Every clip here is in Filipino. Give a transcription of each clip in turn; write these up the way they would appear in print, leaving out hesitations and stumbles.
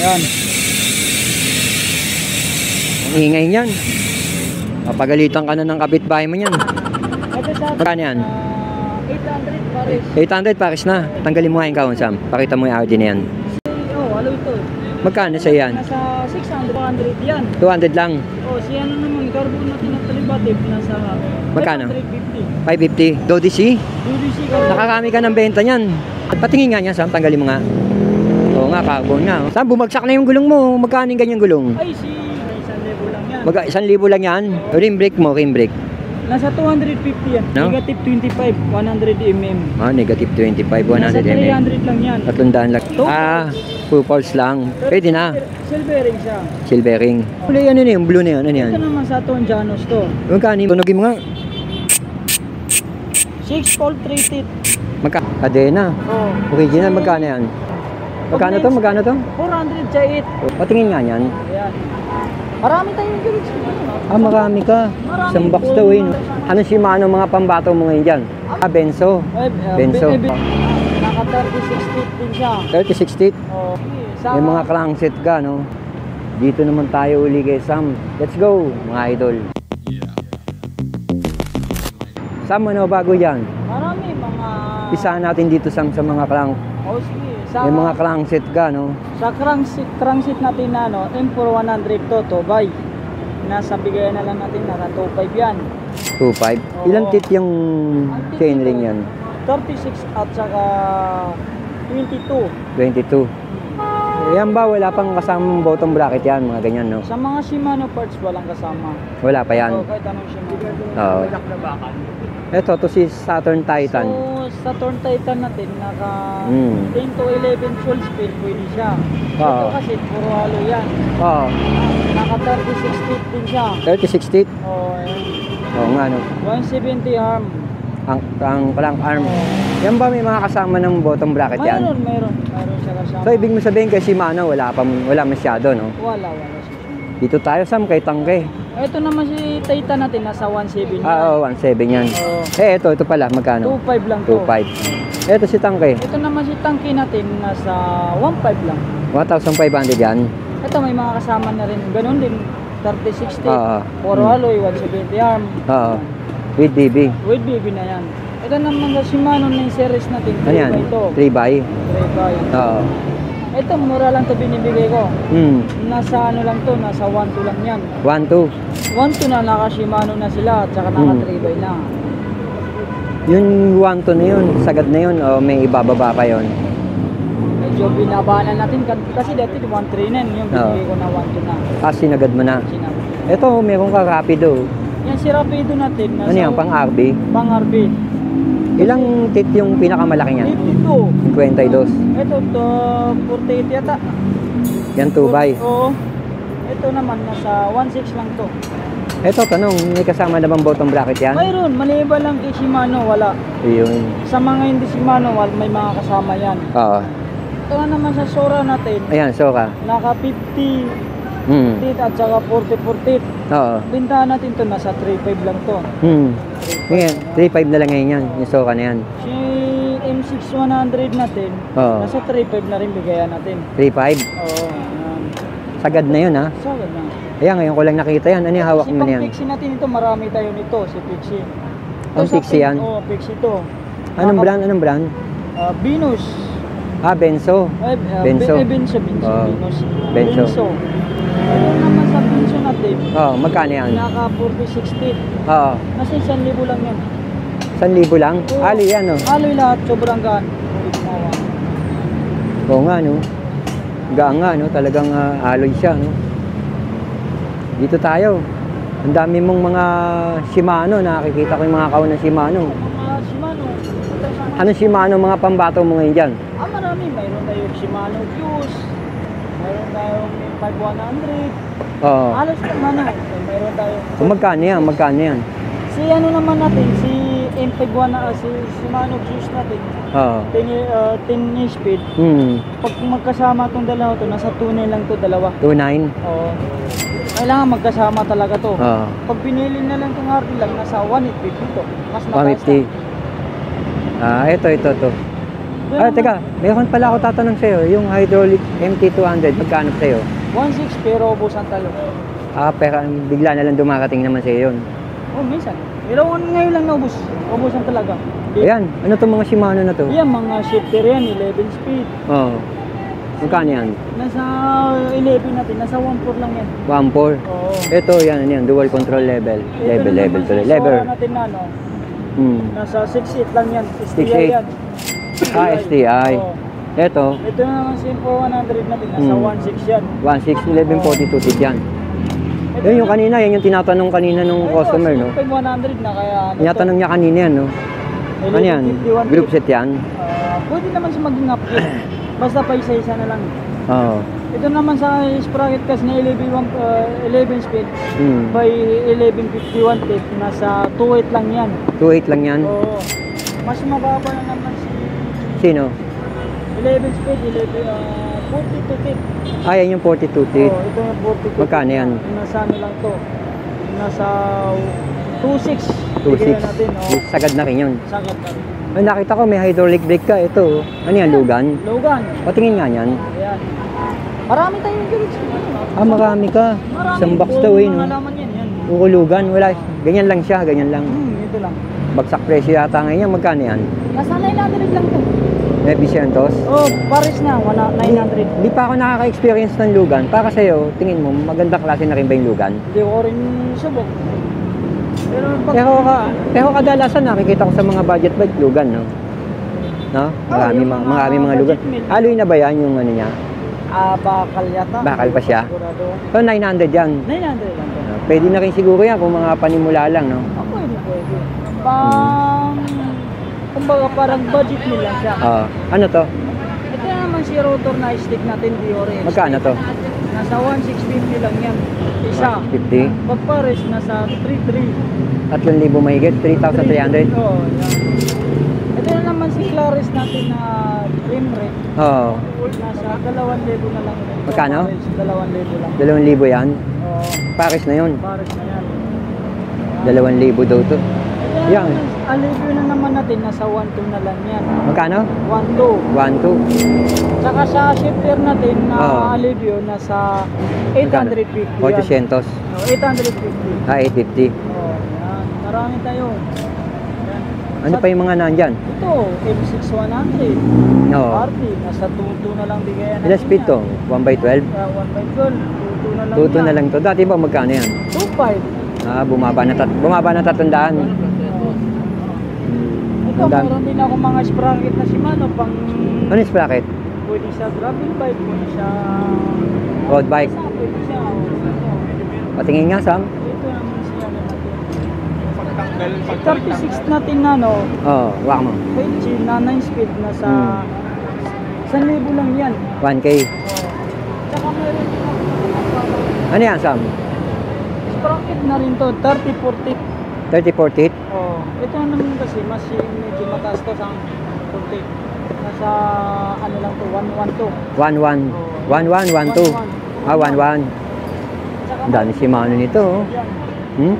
Yan. Ang ingay niyan. Papagalitan ka na ng kapitbahay mo niyan. Ito sa Magkano yan? 800 pares. 800 pares na. Tanggalin mo nga yung kaon, Sam. Pakita mo yung Audi na yan. Oh, alo ito. Magkano sa yan? Nasa 600, 200 yan. 200 lang. Oh, si ano naman, carbon natin na talibatib, nasa Magkano? 550. 550. Dodi C. UDC carbon. Nakakami ka ng benta niyan. Patingin nga niya, Sam. Tanggalin mo nga. Oo nga, carbon nga. Sam, bumagsak na yung gulong mo. Magkano yung ganyang gulong? Ay, may 1,000 lang yan. 1,000 lang yan. Rim brake mo, rim brake. Nasa 250 yan. No? Negative 25, 100 mm. Ah, negative 25, 100 Nasa mm. 300 lang yan. 300 lang. Ah, full pulse lang. Pwede na. Silvering siya. Silvering. Ano yan, ano yung blue na yan? Ano yan? Ito naman sa Tonjanos to. Magkano? Tunogin mo nga. 6 volt rated. Kadena. Oh. Original, magkano yan? Magkano to? Magkano to? 400 sa 8. Patingin nga yan. Ayan. Marami tayong garage. Ah, marami ka. Isang box daw eh. No? Ano si Mano mga pambato mo ngayon dyan? Ah, Benzo. Benzo. Naka 36 feet din siya. 36 teeth. Oh. May mga crankset ka, no? Dito naman tayo uli kay Sam. Let's go, mga idol. Sam, ano bago yan? Marami mga... Pisahan natin dito, Sam, sa mga crank. Oh, sige. May mga crankset ka, no? Sa crankset natin na, no, M4100 to buy. Nasa bigayan na lang natin, naka 25 yan. 2.5. Ilang teeth yung chainring yan? 36 at saka 22. 22. Yan ba, wala pang kasamang bottom bracket yan, mga ganyan, no? Sa mga Shimano parts, walang kasama. Wala pa yan. So, kahit anong Shimano. Oo. Ito, to si Saturn Titan. So, sa Saturn Titan natin, naka 10 to 11 full speed, pwede siya. Oo. Ito kasi, puro halo yan. Oo. Naka 36 feet din siya. 36 teeth. Oh, ayan. Oo nga, no? 170 arm. Ang crank arm. Yan ba may mga kasama ng bottom bracket yan? Meron siya kasama. So, ibig mo sabihin kay Shimano, wala masyado, no? Wala siya. Dito tayo, Sam, kay Tangke. Ito naman si Titan natin, nasa 1.7 yan. Ah, oo, 1.7 yan. Oo. Ito pala, magkano? 2.5 lang to. 2.5. Ito si Tangke. Ito naman si Tangke natin, nasa 1.5 lang. 1,500 yan. Ito may mga kasama na rin, ganun din. 3060, Oo. puro alloy, 170 arm. Oo. With DB. With BB na yan. Ito naman sa Shimano na yung series natin. Ano yan? 3x? 3x. Oo. Ito, mura lang to binibigay ko. Nasa ano lang to, nasa 1.2 lang yan. 1.2. 1.2 na naka Shimano na sila, at saka naka 3x na. Yung 1.2 na yun, sagad na yun, o may ibababa pa yun? Medyo binabanan natin, kasi dati 1.3 na yung binigay ko na 1.2 na. Ah, sinagad mo na. Sinagad. Ito, meron ka Rapido. Yan si Rapido natin. Nasa Ano yan, pang RB? Pang RB. Ilang tit yung pinakamalaki niya? 52. 52. Ito, 48 yata. Yan 2x. Oo. Ito naman, nasa 1.6 lang to. Ito, tanong, may kasama na bang bottom bracket yan? Mayroon, maliban lang kay Shimano, wala. Ayun. Sa mga hindi Shimano, may mga kasama yan. Oo. Ito na naman sa Sora natin, Ayan, Sora. naka 50 tit at saka 40 tit. Oo. Bintahan natin to, nasa 3.5 lang to. Ngayon, 3.5 na lang ngayon yan. Yung Sora na yan. Si M6100 natin, Oo. nasa 3.5 na rin bigayan natin. 3.5. Oo. Sagad na yun, ha? Sagad na. Ayan, ngayon ko lang nakita yan. Ano yung hawak mo na yan? Si Pixie natin ito, marami tayo nito, si Pixie. Ang Pixie yan? Oo, Pixie to. Anong brand? Anong brand? Venus. Ah, Benzo. Benzo. Benzo. Oh. Venus. Benzo. Ito naman sa Benzo natin. Oo, magkano yan? Naka 40-60. Oo. Nasa 1,000 lang yan. 1,000 lang? Oo. Ali yan, no? Aloy lahat, sobrang gaan. Oo nga, no? Gaan nga, no? Talagang alloy siya, no? Dito tayo. Ang dami mong mga Shimano. Nakikita ko yung mga kaon ng Shimano. Mga Shimano. Anong Shimano mga pambato mo ngayon dyan? Marami. Mayroon tayong Shimano Fuse. Mayroon tayong 5100. Oo. Halos naman na. Mayroon tayong... So, magkano yan? Magkano yan? Si ano naman natin, si M51 na, si Shimano Fuse natin. Oo. 10 speed. Pag magkasama itong dalawa to, nasa 2.9 lang to, dalawa. 2.9? Oo. Kailangan magkasama talaga to. Oo. Pag pinili na lang itong RD lang, nasa 150 to. Mas mataas 150. Ah, ito. Yun Ah, naman, teka, mayroon pala ako tatanong sa'yo. Yung hydraulic MT200, magkano sa'yo? 1.6 pero ubusan tayo. Ah, pero bigla na lang dumarating naman sa'yo yun. Oh, minsan. Pero ngayon lang naubos. Ubusan talaga. Ayan, ano tong mga Shimano na to? Yan, mga shifter yan, 11 speed. Oo. Magkano yan? Nasa 11 natin, nasa 1.4 lang yan. 1.4. Oo. Ito, yan, dual control level. Ito Level naman, tuloy. sa Lever. natin na, no? Hmm. Nasa 6.8 lang yan. 6.8. STI yan. Ah, STI. Oo. Ito, Ito na naman si 400 natin, nasa 1.6 yan. 1.6, 1142 tit yan. Ito Yun yung kanina, yan yung tinatanong kanina nung customer, no? 5,100 na kaya ano Tinatanong niya kanina yan, no? Ano yan? 1151 Group set yan? Pwede naman siya maging upgrade. Basta pa isa-isa na lang. Oo. Ito naman sa sprocket kasi na 11 speed Hmm. by 1151 tip, nasa 2.8 lang yan. 2.8 lang yan. Oo. Mas mababa na naman si Sino? 11 speed, 42 tip. Ah, yan yung 42 tit. Oo, ito yung 42. Magkano yan? Nasa ano lang to? Nasa 2.6. 2.6. Bigyan natin, oh. Sagad na rin yun. Sagat na. Ay, nakita ko may hydraulic brake ka. Ito, ano yan, lugan? Logan. Patingin nga yan. Ayan. Marami tayong garage. Ah, marami ka. Marami. Isang box Puro daw eh, mga no? halaman yan. Yan. Puro lugan. Wala. Ganyan lang siya, ganyan lang. Ito lang. Bagsak presyo yata ngayon. Magkano yan? Nasa 900 lang to. May Vicentros? Oh, Paris na. 900. Hindi pa ako nakaka-experience ng lugan. Para sa'yo, tingin mo, maganda klase na rin ba yung lugan? Hindi ko rin subok. Pero pag... Pero kadalasan nakikita ko sa mga budget bike lugan, no? No? Marami, yung mga marami mga lugan. budget meal. Aloy na ba yan yung ano niya? Bakal yata. Bakal pa siya? Sigurado. So, 900 yan. 900 lang to. Pwede na rin siguro yan kung mga panimula lang, no? Pwede. Kumbaga parang budget meal lang siya. Ano to? Ito naman si rotor na stick natin, Diore. Magkano to? Nasa 1,650 lang yan. Isa. 50? Pag Paris, nasa 3,300. 3,000 mahigit? 3,300? Oo, yan. Ito na naman si Claris natin na rim rack. Oo. Nasa 2,000 na lang. Magkano? 2,000 lang. 2,000 yan? Oo, Paris na yun. Paris na yan. 2,000 daw to. Yan. Alivio na naman natin, nasa 1,200 na lang yan. Magkano? 1,200. 1,200. Tsaka sa shifter natin na Oo. Alivio, nasa 850 yan. 800. No, 850. Ah, 850. Oh, yan. Marami tayo. Yan. Ano pa yung mga nandyan? Ito, M6100. Oo. RT, nasa 2.2 na lang bigayan Ilang speed to? 1x12? 1/12, 2.2 na lang 2.2 na lang to. Dati ba magkano yan? 2.5. Ah, bumaba na 300. Ito, Ang dami. meron din ako mga sprocket na Shimano pang Ano yung sprocket? pwede siya gravel bike, pwede siya Road bike. Pwede siya, ito. Patingin nga, Sam. Ito naman siya natin. 36 natin na no, Oo, wak mo. PG na 9 speed na sa 1,000 lang yan. 1K. Oh. Tsaka meron din ako Ano yan, Sam? sprocket na rin to, 30-40. 30-40? Oh, ito naman kasi mas medyo mataas to sa 40. Nasa ano lang to, 112. 1-1. 1-1, 1-2. Ah, 1-1. Tsaka Ang dami Shimano nito, oh. yan. Hmm?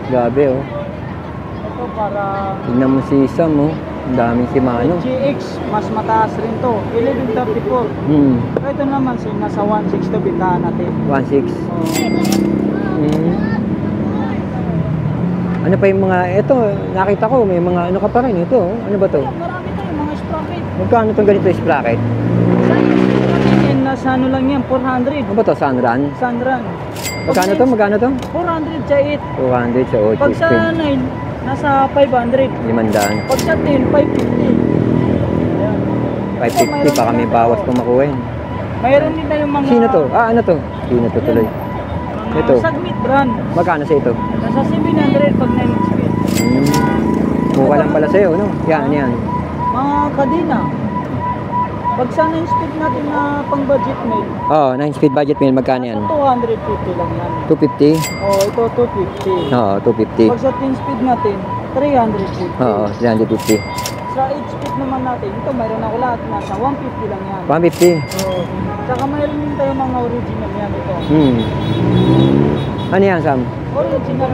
Grabe, oh. Ito para Tignan mo si Sam, oh. Ang daming Shimano. GX, mas mataas rin to, 1134. Hmm. Ito naman nasa 1.6 to bitahan natin. 1.6. Oh. Hmm. Ano pa yung mga, ito, nakita ko, may mga ano ka pa rin, ito, oh. Ano ba to? Kaya marami tayo mga sprocket. Magkano itong ganito yung sprocket? Yan, nasa ano lang yan, 400. Ano ba to, Sunrun? Sandran. Magkano to? Magkano to? 400 sa 8. 200 sa 8. Pag sa 9, nasa 500. 500. Pag sa 10, 550. Ayan. 550 pa kami bawas kung makuha yun. Mayroon din tayong mga... Sino to? Ah, ano to? Sino to tuloy? Mga Ito. Sagmit brand. Magkano sa ito? Nasa 700 pag 9 speed. Mukha lang pala sa'yo, no? Yan, yan. Mga kadina. Pag sa 9 speed natin na pang budget mail, Oh, 9 speed budget meal, magkano yan? 250 lang yan. 250? Oh, ito 250. Oo, 250. Pag sa 10 speed natin, 350. Oo, 350. Sa 8 speed naman natin, ito mayroon ako lahat, nasa 150 lang yan. 150? Oh. Tsaka mayroon din tayo mga original yan ito. Ano yan, Sam? Original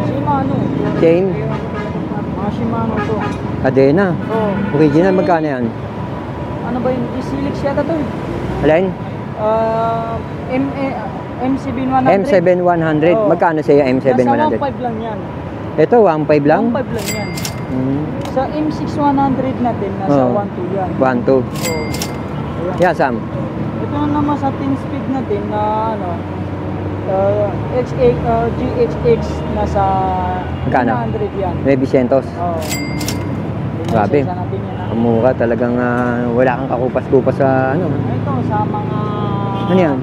Shimano. Chain? Mga Shimano to. Cadena. Oh. Original, magkano yan? Ano ba yun? Isilix yata to. Alin? M7 100. M7100. Oo. Magkano sa'yo Nasa M7100? 1.5 lang yan. Ito, 1.5 lang? 1.5 lang yan. Hmm. Sa M6 100 natin, nasa Oo. 1.2 yan. 1.2. Oh. Yeah, Sam. Ito na naman sa 10 speed natin na ano, GHX nasa Magkano? 100 yan. May Vicentos. Oh. Grabe. Isa natin yan. Ang mura talagang wala kang kakupas-kupas sa ano. Ito sa mga Ano yan?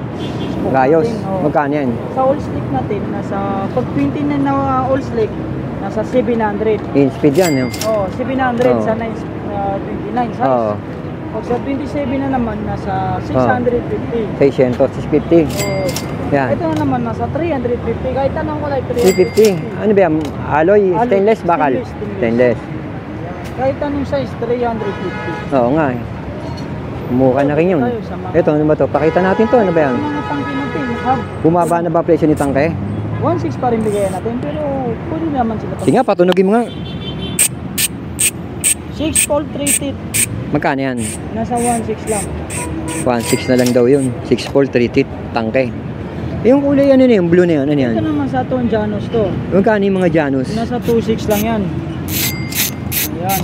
spoke Gayos. natin, oh. Magkano yan? Sa all stick natin, nasa pag 29 na all stick, nasa 700. In speed yan. Yun. Oh, 700 Oo. sa 29 size. Oo. Pag sa 27 na naman, nasa 650. 600, 650. Oh. Yan. Ito na naman, nasa 350. Kahit anong kulay, 350. Ano ba yan? Alloy? Stainless? Bakal? Stainless. Kahit anong size, 350. Oo nga eh. Mura na rin yun. Tayo sa mga- Ito, ano ba to? Pakita natin to. Ano ba yan? Sa mga tangke natin, hub. Bumaba na ba presyo ni Tangke? 1.6 pa rin bigyan natin, pero pwede naman sila. Sige nga, patunogin mo nga. 6 cold treated, Magkano yan? nasa 1.6 lang. 1.6 na lang daw yun. 6.4 treated Tangke. Yung kulay ano na yung blue na yan? Ano yan? Ito naman sa Ton Janus to. Magkano yung mga Janus? Nasa 2.6 lang yan. Yan.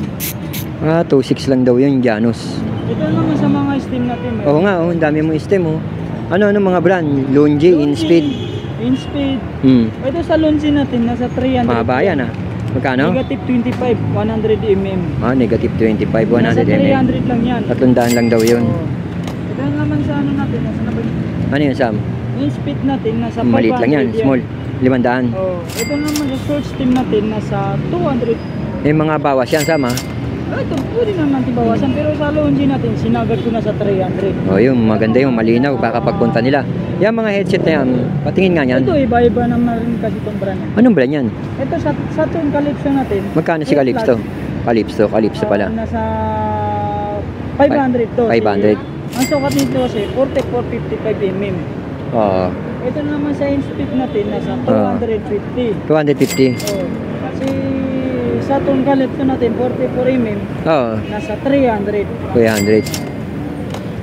2.6 lang daw yun, Janus. Ito naman sa mga steam natin. Oo nga, oh, ang dami mong stem oh. Ano mga brand? Longi, InSpeed. InSpeed. Hmm. Ito sa Longi natin, nasa 300. Mahaba yan ah. Magkano? Negative 25, 100 mm. Negative 25, 100 Nasa mm. 300 lang yan. 300 lang daw yun. Oo. Ito naman sa ano natin, nasa na ba yun? Ano yun, Sam? InSpeed natin, nasa 500 Maliit lang yan, small. 500. Oh, ito naman sa short steam natin, nasa 200. May mga bawas yan, Sam ah. Ito, pwede naman natin bawasan. Pero sa Longi natin, sinagad ko na sa 300. Oh, yung maganda yung malinaw baka pagpunta nila. Yan mga headset na yan, patingin nga yan. Ito, iba-iba naman rin kasi itong brand. Anong brand yan? Ito sa Saturn Calypso natin. Magkano si Calypso? Calypso pala. Nasa 500 to. 500. Ang sukat nito kasi 44.55 mm. Oo. Ito naman sa InSpeed natin, nasa 250. 250. Oh. Si Saturn Calypso natin, 44 mm. Oo. Nasa 300. 300.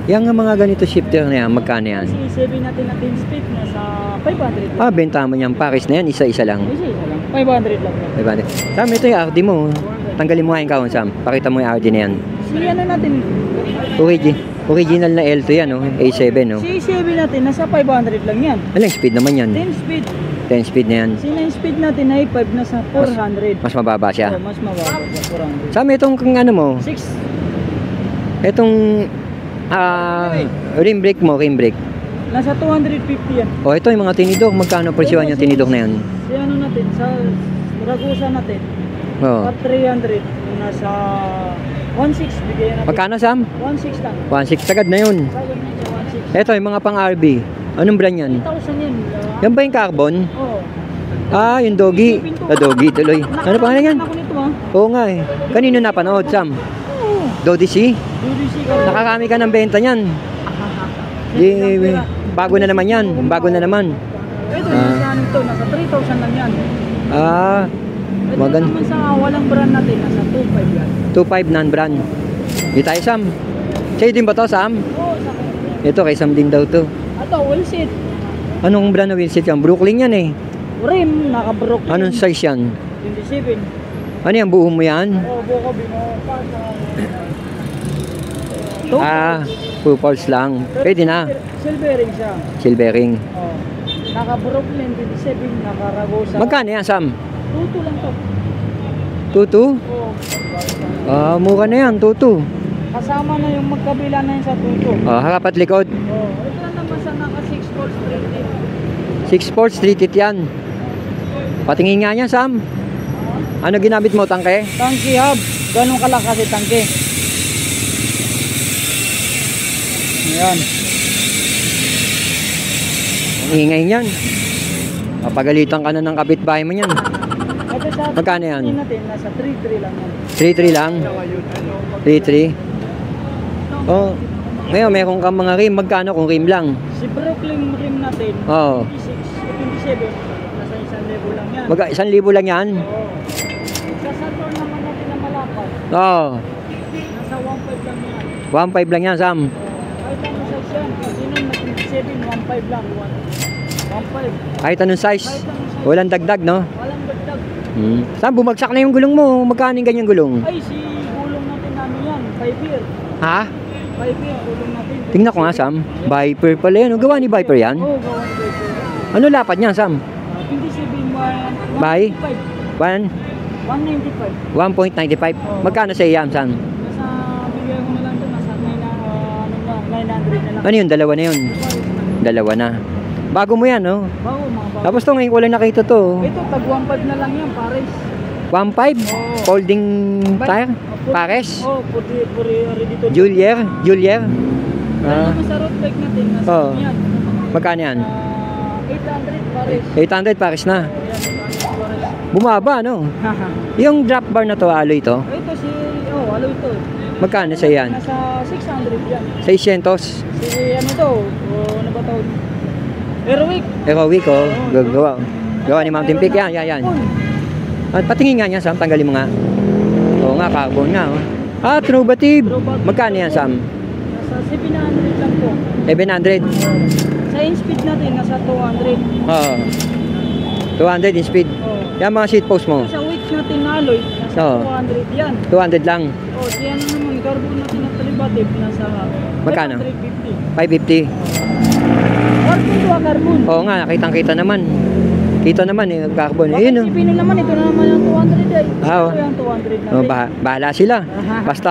Yan nga mga ganito shifter na yan, magkano yan? Si 7 natin na InSpeed, nasa 500 lang. Benta mo niyang Paris na yan, isa-isa lang. Isa lang. 500 lang yan. 500. Sam, ito yung RD mo. Tanggalin mo nga yung kahon, Sam. Pakita mo yung RD na yan. Si ano natin, Original na L2 yan, oh. A7, no? si 7 natin, nasa 500 lang yan. Alang speed naman yan. 10 speed. 10 speed na yan. Si 9 speed natin ay 5, nasa 400. Mas mababa siya. Oh, mas mababa sa 400. Sam, itong kung ano mo, 6, itong rim brake mo, rim brake. nasa 250 yan. Oh, ito yung mga tinidor. Magkano presyohan yung tinidor na yan? Si ano natin, sa Ragusa natin, Oh. 300, nasa 1.6 bigyan natin. Magkano, Sam? 1.6 lang. 1.6 sagad na yun. Sagad na siya, 1.6. Ito yung mga pang RB. Anong brand yan? 3,000 yan. Yan ba yung carbon? Oo. Yung doggy. Doggy tuloy. Ano pangalan yan? Ako nito ha. Oo nga eh. Kanino napanood, Sam? Oo. Dodi C? UDC ka. Nakarami ka ng benta niyan. Bago na naman yan. Bago na naman. Ito, nasa ano to, nasa 3,000 lang yan. Ito Maganda. naman sa walang brand natin, nasa 2.5 yan. 2.5 non-brand. Di tayo, Sam. Sa'yo din ba to, Sam? Oo, sa akin. Ito, kay Sam din daw to. Ito, well set. Anong brand na wheelset yan? Brooklyn yan eh. Rim, naka-Brooklyn. Anong size yan? 27. Ano yan? Buo mo yan? Oo, buko, bimo. Full pulse lang. Pwede na. Silvering siya. Silvering. Oo. Naka-Brooklyn, 27. Naka-Ragusa. Magkano yan, Sam? 2.2 lang to. 2.2? Oo. Mura na yan, 2.2. Kasama na yung magkabila na yun sa 2.2. Harap at likod. Oo. Ito na naman sa naka-6 volts 3. 6 ports, 3 tit yan. Patingin nga niya, Sam. Ano ginamit mo, tangke? Tangke hub. Ganun kalakas si tangke. Ayan. Ang ingay niyan. Papagalitan ka na ng kapitbahay mo niyan. Ito sa Magkano yan? natin, nasa 3.3 lang yan. 3.3 lang. 3.3. Oh, ngayon meron kang mga rim. Magkano kung rim lang? Si Brooklyn rim natin, Oo. 26, 27, nasa 1,000 lang yan. 1,000 lang yan. Oo. Sa Saturn naman Oo. Nasa 1.5 lang yan. 1.5 lang yan, Sam. Kahit anong size yan. Kasi nun, 27, 1.5 lang. 1.5. Kahit anong size. Walang dagdag, no? Walang dagdag. Sam, bumagsak na yung gulong mo. Magkano yung ganyang gulong? Ay, si gulong natin namin yan. 5 year. Ha? 5 year, gulong natin. Tingnan ko nga, Sam. Viper pala yan. Gawa ni Viper yan? Oo, gawa ni Viper. Ano lapat niya, Sam? 27, By? 195. 1.95. Magkano sa iyam, Sam? Nasa, bigay ko na lang doon. Nasa 900 na lang. Ano yun? Dalawa na yun? Dalawa na. Bago mo yan, no? Bago, mga bago. Tapos to, ngayon ko lang nakita to. Ito, tag 1.5 na lang yan, pares. 1.5? Oo. Folding tire? Pares? Oo, puri ready to. Julier? Julier? Ano naman sa road bike natin, nasa Oo. yan. Magkano yan? 800 pares. 800 pares na. Yan, 800 pares. Bumaba, no? Haha. Yung drop bar na to, alloy to. Ito si, ano ito? Magkano sa yan? Nasa 600 yan. 600. Si ano to, ano ba tawag? Aerowick. Aerowick, oh. Gawa. Gawa ni Mountain Peak. Yan, yan, yan. At patingin nga niya, Sam. Tanggalin mo nga. Oo nga, carbon nga, oh. Ah, Trubative. Magkano yan, Sam? Nasa 700 lang po. 700. Sa in-speed natin, nasa 200. Oo. 200 in speed. Oh. Yan mga seat post mo. Sa weight natin na alloy, nasa Oo. 200 yan. 200 lang. O, siya na naman, carbon natin na talibative, nasa Magkano? 550. 550. Carbon to carbon. Oo nga, nakitang-kita naman. Kita naman eh, carbon. Bakit Ayun, oh. sipinin naman, ito na naman yung 200 eh. Ah, oh. Ito yung 200 natin. Oh, bahala sila. Basta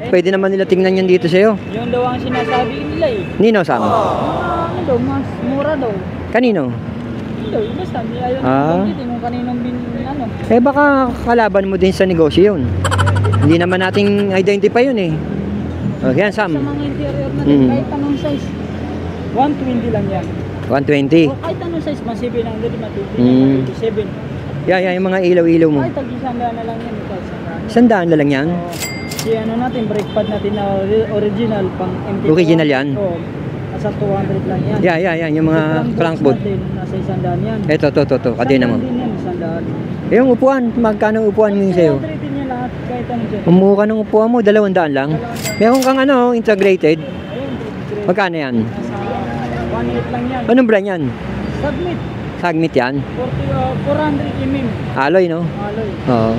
pwede naman nila tingnan yan dito sa'yo. Yung daw ang sinasabi nila eh. Nino, Sam? Ano daw, mas mura daw. Kanino? Ano daw, basta ayaw Ah. na kung kaninong ano. Eh baka kalaban mo din sa negosyo yun. Hindi naman nating identify yun eh. O, yan, Sa Sam. mga interior natin, kahit anong size, 120 lang yan. 120. O kahit anong size, mas 700, Mm. 27. Yan, yung mga ilaw-ilaw mo. Kahit tag-isang daan na lang yan. Ito, isang daan. 100 na lang yan. O, si ano natin, brake pad natin na original, pang MT2. Original yan? Oo. Nasa 200 lang yan. Yan, yung mga crank board. natin, nasa 100 yan. Eto, to, kadena mo. 100 din yan, 100. Eh, yung upuan, magkano ang upuan mo yung sa'yo? 100 din yan lahat, kahit anong dyan. Umura ng upuan mo, 200 lang. Meron kang ano, integrated. Ayun, Magkano yan? nasa 1.8 lang yan. Anong brand yan? Submit, Sagmit yan? 400 mm. Alloy, no? Alloy. Oo.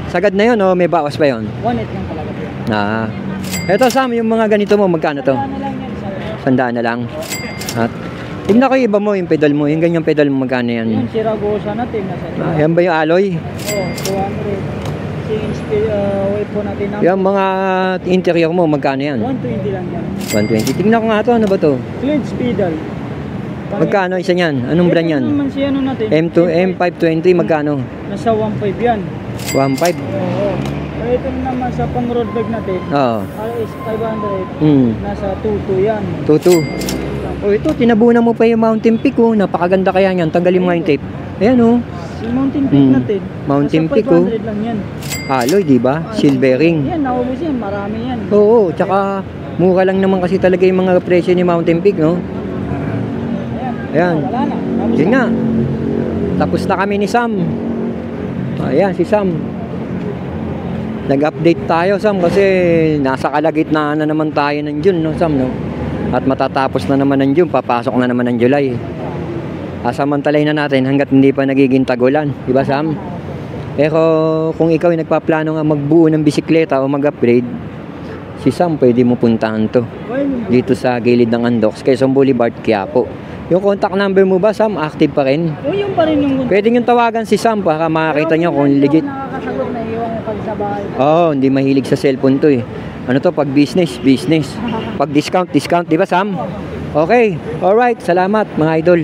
Sagad na yun, o may bawas pa yun? 1.8 lang talaga yan. Ah. Eto, Sam, yung mga ganito mo, magkano to? Ano lang yan, sa 100 na lang. At tignan ko yung iba mo, yung pedal mo, yung ganyang pedal mo, magkano yan? Yung Siragosa natin, nasa Yan ba yung alloy? 200. Since weight po natin na Yung mga interior mo, magkano yan? 120 lang yan. 120. Tignan ko nga to, ano ba to? Clinch pedal. Magkano isa niyan? Anong brand yan? Ito naman si ano natin. M2, M520, magkano? Nasa 1.5 yan. 1.5? Oo. Pero ito naman sa pang road bag natin. Oo. RS 500. Hmm. Nasa 22 yan. 22. Oh, ito, tinabunan mo pa yung Mountain Peak, oh. Napakaganda kaya niyan. Tanggalin mo nga yung tape. Ayan, oh. Si Mountain Peak natin. Mountain nasa Peak, oh. 500 lang yan. Alloy, di ba? Silvering. Yan, naubos yan. Marami yan. Oo, tsaka mura lang naman kasi talaga yung mga presyo ni Mountain Peak, no? Ayan. Wala na. Tapos Yun na. nga. Tapos na kami ni Sam. Ayan, si Sam. Nag-update tayo, Sam, kasi nasa kalagitnaan na naman tayo ng June, no, Sam, no? At matatapos na naman ng June, papasok na naman ng July. Asamantalayin na natin hanggat hindi pa nagiging tagulan. Di ba, Sam? Pero kung ikaw ay nagpaplano nga magbuo ng bisikleta o mag-upgrade, si Sam pwede mo puntahan to. Dito sa gilid ng Andox, Quezon Boulevard, Quiapo. Yung contact number mo ba, Sam, active pa rin? O, yung pa rin yung... Pwede nyo tawagan si Sam para makakita nyo kung legit. Nakakasagot na iwan ko pag sa bahay. Oo, hindi mahilig sa cellphone to eh. Ano to, pag business, business. Pag discount, discount. Di ba, Sam? Okay. Alright. Salamat, mga idol.